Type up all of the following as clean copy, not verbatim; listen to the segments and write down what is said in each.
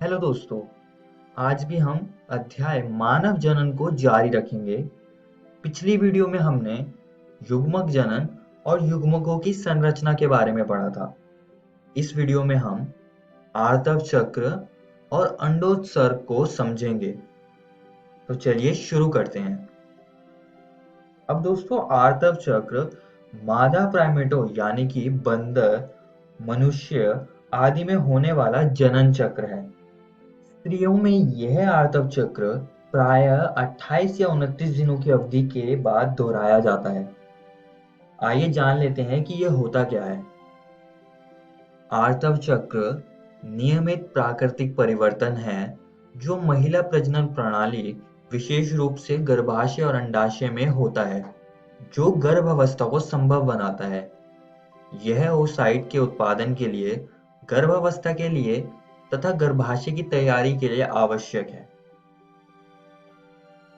Hello दोस्तों। आज भी हम अध्याय मानव जनन को जारी रखेंगे। पिछली वीडियो में हमने युग्मक जनन और युग्मकों की संरचना के बारे में पढ़ा था। इस वीडियो में हम आर्तव चक्र और अंडोत्सर्ग को समझेंगे। तो चलिए शुरू करते हैं। अब दोस्तों, आर्तव चक्र मादा प्राइमेटो यानी कि बंदर, मनुष्य आदि में होने वाला जनन चक्र है। स्त्रियों में यह आर्तव चक्र प्रायः 28 या 29 दिनों की अवधि के बाद दोहराया जाता है। आइए जान लेते हैं कि यह होता क्या है। आर्तव चक्र नियमित प्राकृतिक परिवर्तन है जो महिला प्रजनन प्रणाली, विशेष रूप से गर्भाशय और अंडाशय में होता है, जो गर्भावस्था को संभव बनाता है। यह ओसाइट के उत्पादन के लिए, गर्भावस्था के लिए तथा गर्भाशय की तैयारी के लिए आवश्यक है।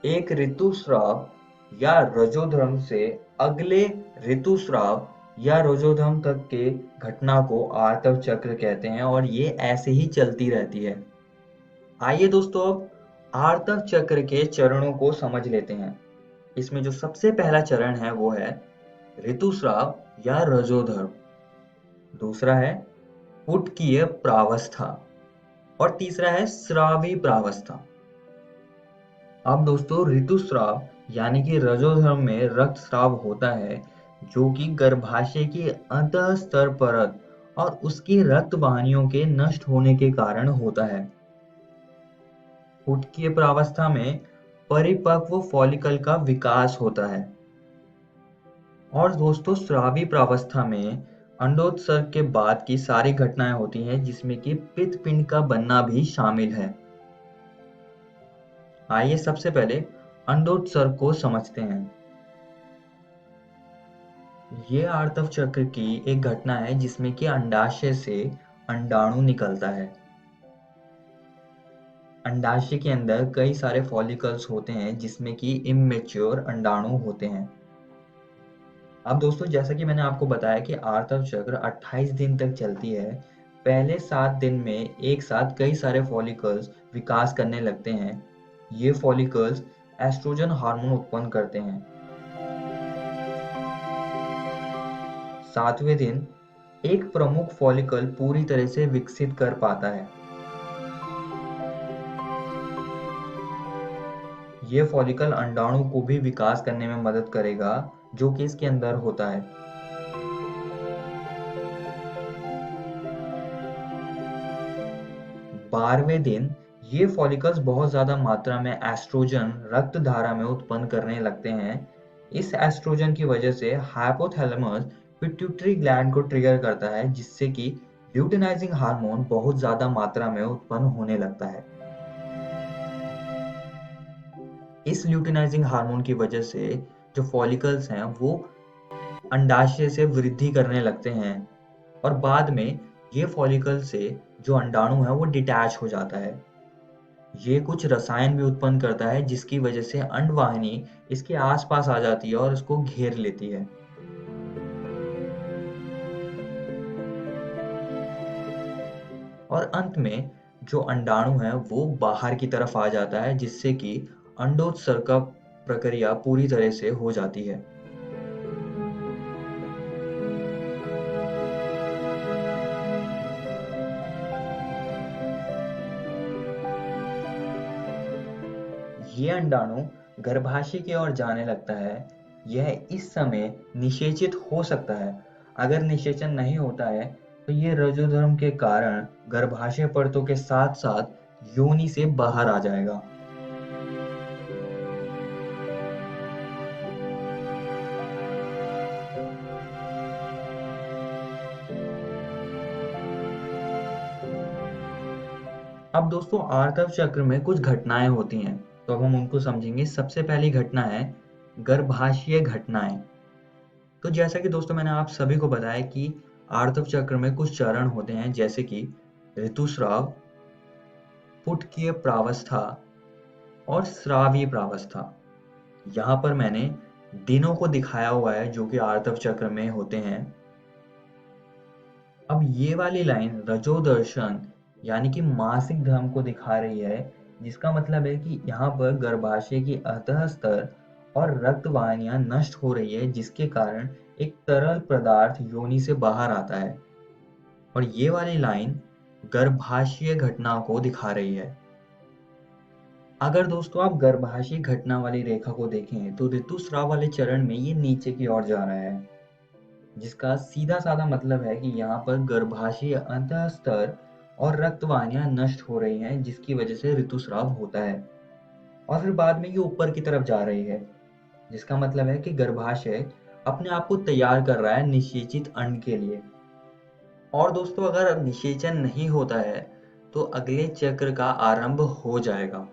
एक ऋतुस्राव या रजोधर्म से अगले ऋतुस्राव या रजोधर्म तक के घटना को आर्तव चक्र कहते हैं और ये ऐसे ही चलती रहती है। आइए दोस्तों, अब आर्तव चक्र के चरणों को समझ लेते हैं। इसमें जो सबसे पहला चरण है वो है ऋतुस्राव या रजोधर्म। दूसरा है पुटकीय प्रावस्था और तीसरा है स्रावी प्रावस्था। अब दोस्तों, ऋतुस्राव यानी कि रजोधर्म में रक्तस्राव होता है, जो कि गर्भाशय की अंतःस्तर परत और उसकी रक्त वाहिनियों के नष्ट होने के कारण होता है। पुटकीय प्रावस्था में परिपक्व फॉलिकल का विकास होता है। और दोस्तों, स्रावी प्रावस्था में अंडोत्सर्ग के बाद की सारी घटनाएं होती हैं, जिसमें कि पित्तपिंड का बनना भी शामिल है। आइए सबसे पहले अंडोत्सर्ग को समझते हैं। ये आर्तव चक्र की एक घटना है जिसमें कि अंडाशय से अंडाणु निकलता है। अंडाशय के अंदर कई सारे फॉलिकल्स होते हैं जिसमें कि इमैच्योर अंडाणु होते हैं। अब दोस्तों, जैसा कि मैंने आपको बताया कि आर्तव चक्र 28 दिन तक चलती है। पहले 7 दिन में एक साथ कई सारे फॉलिकल्स विकास करने लगते हैं। ये फॉलिकल्स एस्ट्रोजन हार्मोन उत्पन्न करते हैं। 7वें दिन एक प्रमुख फॉलिकल पूरी तरह से विकसित कर पाता है। ये फॉलिकल अंडाणु को भी विकास करने में मदद करेगा, जो कि इसके अंदर होता है। 12वें दिन ये फॉलिकल्स बहुत ज्यादा मात्रा में एस्ट्रोजन रक्त धारा में उत्पन्न करने लगते हैं। इस एस्ट्रोजन की वजह से हाइपोथैलेमस पिट्यूटरी ग्लैंड को ट्रिगर करता है, जिससे कि ल्यूटिनाइजिंग हार्मोन बहुत ज्यादा मात्रा में उत्पन्न होने लगता है। इस ल्यूटिनाइजिंग हार्मोन की वजह से जो फॉलिकल्स हैं वो अंडाशय से वृद्धि करने लगते हैं और बाद में ये फॉलिकल से जो अंडाणु है वो डिटैच हो जाता है। ये कुछ रसायन भी उत्पन्न करता है जिसकी वजह से अंडवाहिनी इसके आसपास आ जाती है और इसको घेर लेती है। और अंत में जो अंडाणु है वो बाहर की तरफ आ जाता है, जिससे कि अंडोत्सर्ग का प्रक्रिया पूरी तरह से हो जाती है। ये अंडाणु गर्भाशय की ओर जाने लगता है। यह इस समय निषेचित हो सकता है। अगर निषेचन नहीं होता है तो ये रजोधर्म के कारण गर्भाशय परतों के साथ साथ योनि से बाहर आ जाएगा। अब दोस्तों, आर्तव चक्र में कुछ घटनाएं होती हैं, तो अब हम उनको समझेंगे। सबसे पहली घटना है गर्भाशयीय घटनाएं। तो जैसा कि दोस्तों मैंने आप सभी को बताया कि आर्तव चक्र में कुछ चरण होते हैं, जैसे कि ऋतुस्राव, पुटकीय प्रावस्था और स्रावी प्रावस्था। यहाँ पर मैंने दिनों को दिखाया हुआ है जो कि आर्तव चक्र में होते हैं। अब ये वाली लाइन रजोदर्शन यानी कि मासिक धर्म को दिखा रही है, जिसका मतलब है कि यहाँ पर गर्भाशय की अंतः स्तर और रक्त वाहिनियां नष्ट हो रही है, जिसके कारण एक तरल पदार्थ योनि से बाहर आता है। और ये वाली लाइन गर्भाशय घटना को दिखा रही है। अगर दोस्तों आप गर्भाशय घटना वाली रेखा को देखें तो ऋतुस्राव वाले चरण में ये नीचे की ओर जा रहा है, जिसका सीधा साधा मतलब है कि यहाँ पर गर्भाशय अंतः स्तर और रक्त वाहिनियां नष्ट हो रही हैं, जिसकी वजह से ऋतुस्राव होता है। और फिर बाद में ये ऊपर की तरफ जा रही है, जिसका मतलब है कि गर्भाशय अपने आप को तैयार कर रहा है निषेचित अंड के लिए। और दोस्तों अगर निषेचन नहीं होता है तो अगले चक्र का आरंभ हो जाएगा।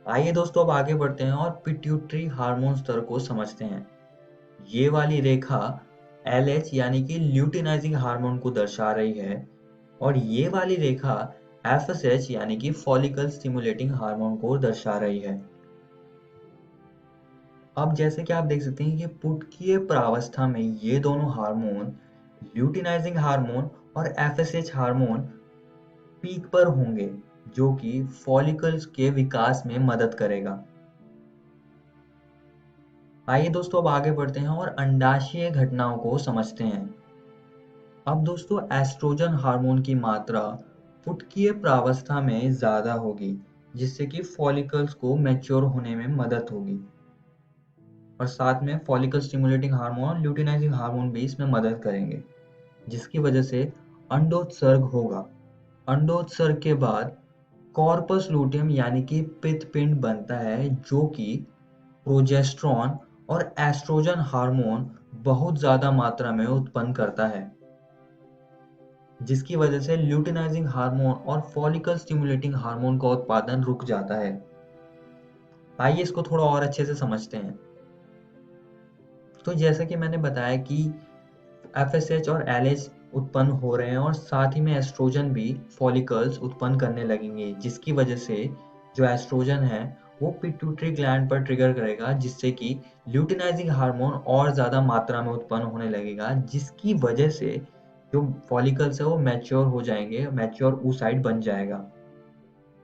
आइए दोस्तों अब आगे बढ़ते हैं और पिट्यूटरी हार्मोन स्तर को समझते हैं। ये वाली रेखा LH यानी कि ल्यूटिनाइजिंग हार्मोन को दर्शा रही है, और ये वाली रेखा FSH यानी कि फॉलिकल स्टिमुलेटिंग हार्मोन को दर्शा रही है। अब जैसे कि आप देख सकते हैं कि पुटकीय प्रावस्था में ये दोनों हार्मोन, ल्यूटिनाइजिंग हार्मोन और FSH हार्मोन पीक पर होंगे, जो कि फॉलिकल्स के विकास में मदद करेगा। आइए दोस्तों अब आगे बढ़ते हैं और अंडाशय घटनाओं को समझते हैं। अब दोस्तों एस्ट्रोजन हार्मोन की मात्रा पुटकीय प्रावस्था में ज़्यादा होगी, जिससे कि फॉलिकल्स को मैच्योर होने में मदद होगी। और साथ में फॉलिकल स्टिमुलेटिंग हार्मोन और ल्यूटिनाइजिंग हार्मोन भी इसमें मदद करेंगे, जिसकी वजह से अंडोत्सर्ग होगा। अंडोत्सर्ग के बाद कॉर्पस लूटियम यानी कि पित्तपिंड बनता है, जो कि प्रोजेस्टेरॉन और एस्ट्रोजन हार्मोन बहुत ज़्यादा मात्रा में उत्पन्न करता है, जिसकी वजह से ल्यूटिनाइजिंग हार्मोन और फॉलिकल स्टिमुलेटिंग हार्मोन का उत्पादन रुक जाता है। आइए इसको थोड़ा और अच्छे से समझते हैं। तो जैसा कि मैंने बताया कि FSH और LH उत्पन्न हो रहे हैं और साथ ही में एस्ट्रोजन भी फॉलिकल्स उत्पन्न करने लगेंगे, जिसकी वजह से जो एस्ट्रोजन है वो पिट्यूटरी ग्लैंड पर ट्रिगर करेगा, जिससे कि ल्यूटिनाइजिंग हार्मोन और ज़्यादा मात्रा में उत्पन्न होने लगेगा, जिसकी वजह से जो फॉलिकल्स है वो मैच्योर हो जाएंगे, मैच्योर oocyte बन जाएगा।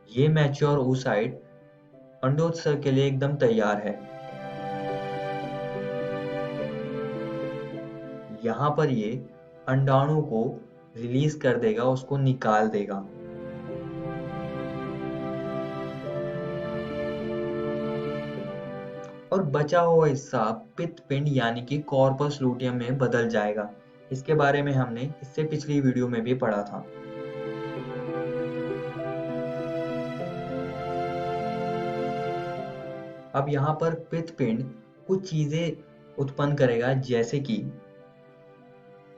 ये मैच्योर oocyte अंडोत्सर्ग के लिए एकदम तैयार है। यहाँ पर ये अंडाणु को रिलीज कर देगा, उसको निकाल देगा। और बचा हुआ हिस्सा पित्तपिंड यानी कि कॉर्पस लूटियम में बदल जाएगा। इसके बारे में हमने इससे पिछली वीडियो में भी पढ़ा था। अब यहाँ पर पित्तपिंड कुछ चीजें उत्पन्न करेगा, जैसे कि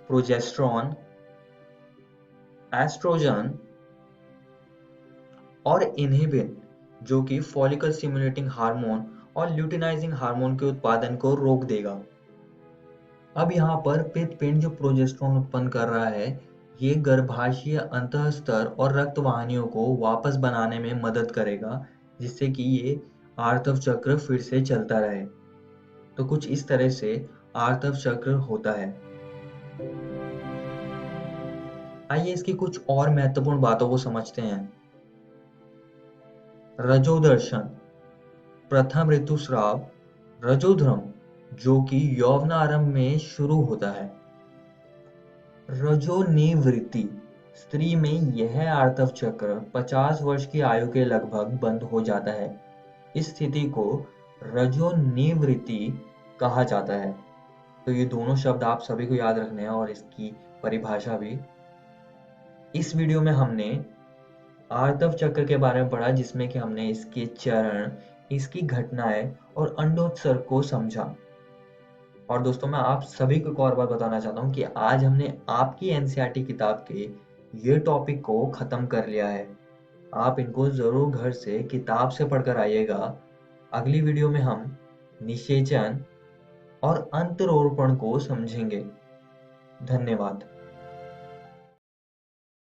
प्रोजेस्टेरॉन, एस्ट्रोजन और इन्हिबिन, जो कि फॉलिकल स्टिमुलेटिंग हार्मोन और ल्यूटिनाइजिंग हार्मोन के उत्पादन को रोक देगा। अब यहाँ पर पित्तपिंड जो प्रोजेस्टेरॉन उत्पन्न कर रहा है, ये गर्भाशय अंतःस्तर और रक्त वाहिनियों को वापस बनाने में मदद करेगा, जिससे कि ये आर्तव चक्र फिर से चलता रहे। तो कुछ इस तरह से आर्तव चक्र होता है। आइए इसकी कुछ और महत्वपूर्ण बातों को समझते हैं। रजोदर्शन, प्रथम ऋतुस्राव, रजोध्रम, जो कि यौवनारंभ में शुरू होता है। रजोनिवृत्ति, स्त्री में यह आर्तव चक्र 50 वर्ष की आयु के लगभग बंद हो जाता है। इस स्थिति को रजोनिवृत्ति कहा जाता है। तो ये दोनों शब्द आप सभी को याद रखने हैं और इसकी परिभाषा भी। इस वीडियो में हमने आर्तव चक्र के बारे में पढ़ा, जिसमें कि हमने इसके चरण, इसकी घटनाएं और अंडोत्सर्ग को समझा। और दोस्तों मैं आप सभी को एक और बात बताना चाहता हूँ कि आज हमने आपकी NCERT किताब के ये टॉपिक को ख़त्म कर लिया है। आप इनको ज़रूर घर से किताब से पढ़कर आइएगा। अगली वीडियो में हम निषेचन और अंतरोपण को समझेंगे। धन्यवाद।